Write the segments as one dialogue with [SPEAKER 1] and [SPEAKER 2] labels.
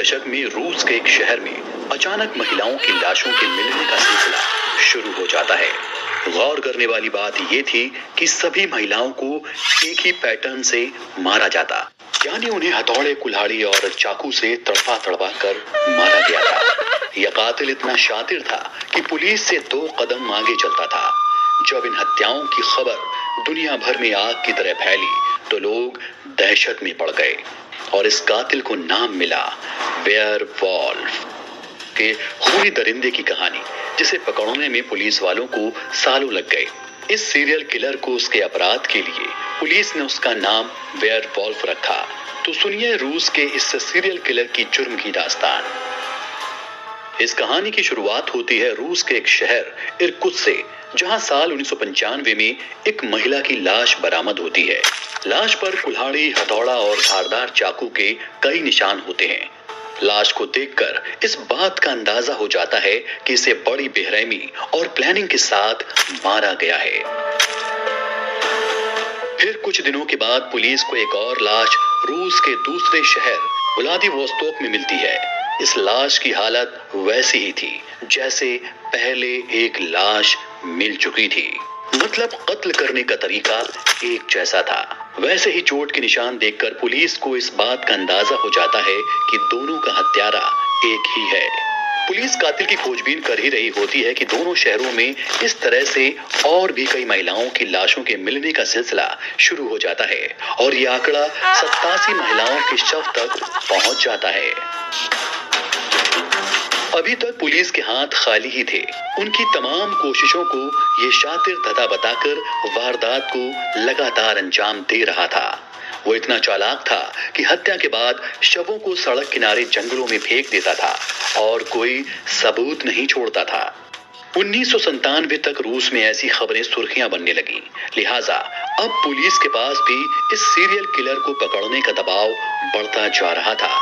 [SPEAKER 1] दशक में रूस के एक शहर में अचानक महिलाओं की लाशों के मिलने का सिलसिला शुरू हो जाता है। गौर करने वाली बात ये थी कि सभी महिलाओं को एक ही पैटर्न से मारा जाता, यानी उन्हें हथौड़े, कुल्हाड़ी और चाकू से तड़पा तड़पा कर मारा गया था। यह कातिल इतना शातिर था कि पुलिस से 2 कदम आगे चलता था। जब इन हत्याओं की खबर दुनिया भर में आग की तरह फैली तो लोग दहशत में पड़ गए और इस कातिल को नाम मिला वेयरवॉल्फ के खूनी दरिंदे की कहानी, जिसे पकड़ने में पुलिस वालों को सालों लग गए। इस सीरियल किलर को उसके अपराध के लिए पुलिस ने उसका नाम वेयरवॉल्फ रखा। तो सुनिए रूस के इस सीरियल किलर की जुर्म की दास्तान। इस कहानी की शुरुआत होती है रूस के एक शहर इरकुत्स्क से, जहां साल 1995 में एक महिला की लाश बरामद होती है। लाश पर कुल्हाड़ी, हथौड़ा और धारदार चाकू के कई निशान होते हैं। लाश को देखकर इस बात का अंदाजा हो जाता है कि इसे बड़ी बेरहमी और प्लानिंग के साथ मारा गया है। फिर कुछ दिनों के बाद पुलिस को एक और लाश रूस के दूसरे शहर व्लादिवोस्तोक में मिलती है। इस लाश की हालत वैसी ही थी जैसे पहले एक लाश मिल चुकी थी, मतलब कत्ल करने का तरीका एक जैसा था। वैसे ही चोट के निशान देखकर पुलिस को इस बात का अंदाजा हो जाता है कि दोनों का हत्यारा एक ही है। पुलिस कातिल की खोजबीन कर ही रही होती है कि दोनों शहरों में इस तरह से और भी कई महिलाओं की लाशों के मिलने का सिलसिला शुरू हो जाता है और ये आंकड़ा 87 महिलाओं के शव तक पहुंच जाता है। अभी तक पुलिस के हाथ खाली ही थे। उनकी तमाम कोशिशों को ये शातिर धता बताकर वारदात को लगातार अंजाम दे रहा था। वो इतना चालाक था कि हत्या के बाद शवों को सड़क किनारे जंगलों में फेंक देता था और कोई सबूत नहीं छोड़ता था। 1997 तक रूस में ऐसी खबरें सुर्खियां बनने लगी। लिहाजा अब पुलिस के पास भी इस सीरियल किलर को पकड़ने का दबाव बढ़ता जा रहा था।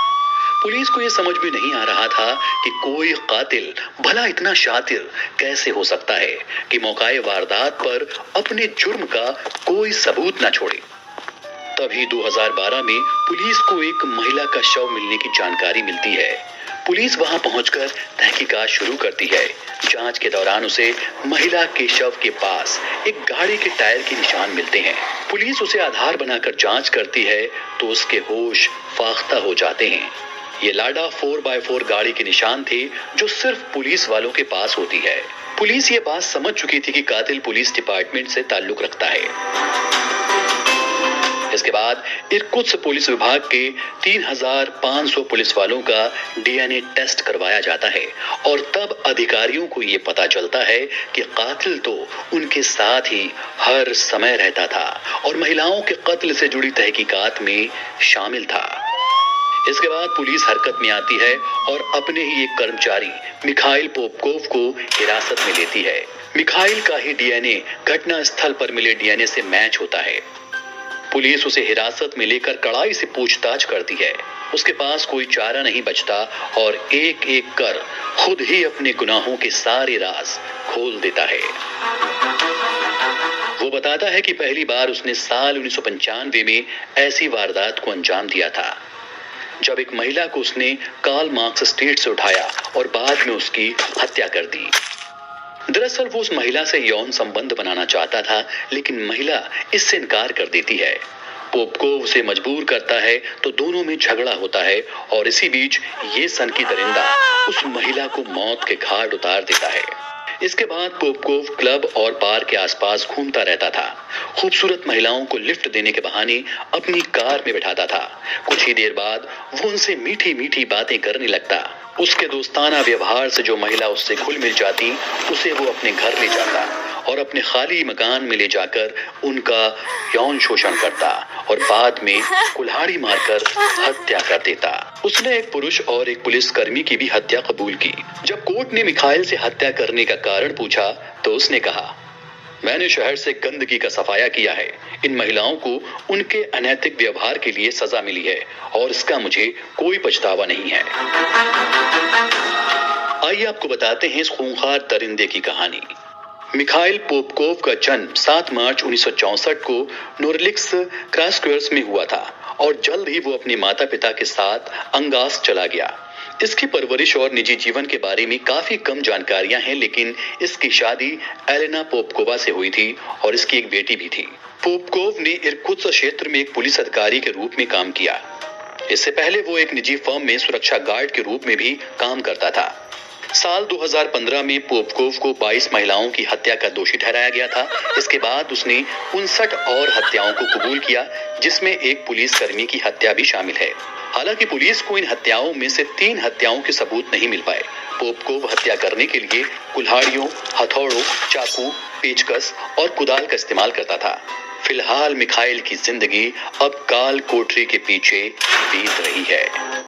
[SPEAKER 1] पुलिस को यह समझ में नहीं आ रहा था कि कोई कातिल भला इतना शातिर कैसे हो सकता है कि मौकाए वारदात पर अपने जुर्म का कोई सबूत न छोड़े। तभी 2012 में पुलिस को एक महिला का शव मिलने की जानकारी मिलती है। पुलिस वहां पहुंचकर तहकीकात शुरू करती है। जांच के दौरान उसे महिला के शव के पास एक गाड़ी के टायर के निशान मिलते हैं। पुलिस उसे आधार बनाकर जांच करती है तो उसके होश फाख्ता हो जाते हैं। ये लाडा 4x4 गाड़ी के निशान थे जो सिर्फ पुलिस वालों के पास होती है। पुलिस ये बात समझ चुकी थी कि कातिल पुलिस डिपार्टमेंट से ताल्लुक रखता है। इसके बाद इरकुत्स्क पुलिस विभाग के 3500 पुलिस वालों का डीएनए टेस्ट करवाया जाता है और तब अधिकारियों को ये पता चलता है कि कातिल तो उनके साथ ही हर समय रहता था और महिलाओं के कत्ल से जुड़ी तहकीकात में शामिल था। इसके बाद पुलिस हरकत में आती है और अपने ही एक कर्मचारी मिखाइल पोपकोव को हिरासत में लेती है। मिखाइल का ही डीएनए घटना स्थल पर मिले डीएनए से मैच होता है। पुलिस उसे हिरासत में लेकर कड़ाई से पूछताछ करती है। उसके पास कोई चारा नहीं बचता और एक एक कर खुद ही अपने गुनाहों के सारे राज खोल देता है। वो बताता है कि पहली बार उसने साल 1995 में ऐसी वारदात को अंजाम दिया था, जब एक महिला को उसने कार्ल मार्क्स स्ट्रीट से उठाया और बाद में उसकी हत्या कर दी। दरअसल वो उस महिला से यौन संबंध बनाना चाहता था, लेकिन महिला इससे इनकार कर देती है। पोपकोव उसे मजबूर करता है तो दोनों में झगड़ा होता है और इसी बीच ये सनकी दरिंदा उस महिला को मौत के घाट उतार देता है। इसके बाद पोपकोव क्लब और बार के आसपास घूमता रहता था। खूबसूरत महिलाओं को लिफ्ट देने के बहाने अपनी कार में बिठाता था। कुछ ही देर बाद वो उनसे मीठी मीठी बातें करने लगता। उसके दोस्ताना व्यवहार से जो महिला उससे घुल मिल जाती, उसे वो अपने घर ले जाता और अपने खाली मकान में ले जाकर उनका यौन शोषण करता और बाद में कुल्हाड़ी मारकर हत्या कर देता। उसने एक पुरुष और एक पुलिसकर्मी की भी हत्या कबूल की। जब कोर्ट ने मिखाइल से हत्या करने का कारण पूछा तो उसने कहा, मैंने शहर से गंदगी का सफाया किया है। इन महिलाओं को उनके अनैतिक व्यवहार के लिए सजा मिली है और इसका मुझे कोई पछतावा नहीं है। आइए आपको बताते हैं इस खूंखार दरिंदे की कहानी। मिखाइल पोपकोव का जन्म 7 मार्च 1964 को नोरिलिक्स क्रास्क्वेर्स में हुआ था और जल्द ही वो अपने माता पिता के साथ अंगास चला गया। इसकी परवरिश और निजी जीवन के बारे में काफी कम जानकारियां हैं, लेकिन इसकी शादी एलेना पोपकोवा से हुई थी और इसकी एक बेटी भी थी। पोपकोव ने इरकुत्स्क क्षेत्र में एक पुलिस अधिकारी के रूप में काम किया। इससे पहले वो एक निजी फर्म में सुरक्षा गार्ड के रूप में भी काम करता था। साल 2015 में पोपकोव को 22 महिलाओं की हत्या का दोषी ठहराया गया था। इसके बाद उसने 59 और हत्याओं को कबूल किया, जिसमें एक पुलिसकर्मी की हत्या भी शामिल है। हालांकि पुलिस को इन हत्याओं में से 3 हत्याओं के सबूत नहीं मिल पाए। पोपकोव हत्या करने के लिए कुल्हाड़ियों, हथौड़ों, चाकू, पेचकस और कुदाल का इस्तेमाल करता था। फिलहाल मिखाइल की जिंदगी अब काल कोठरी के पीछे बीत रही है।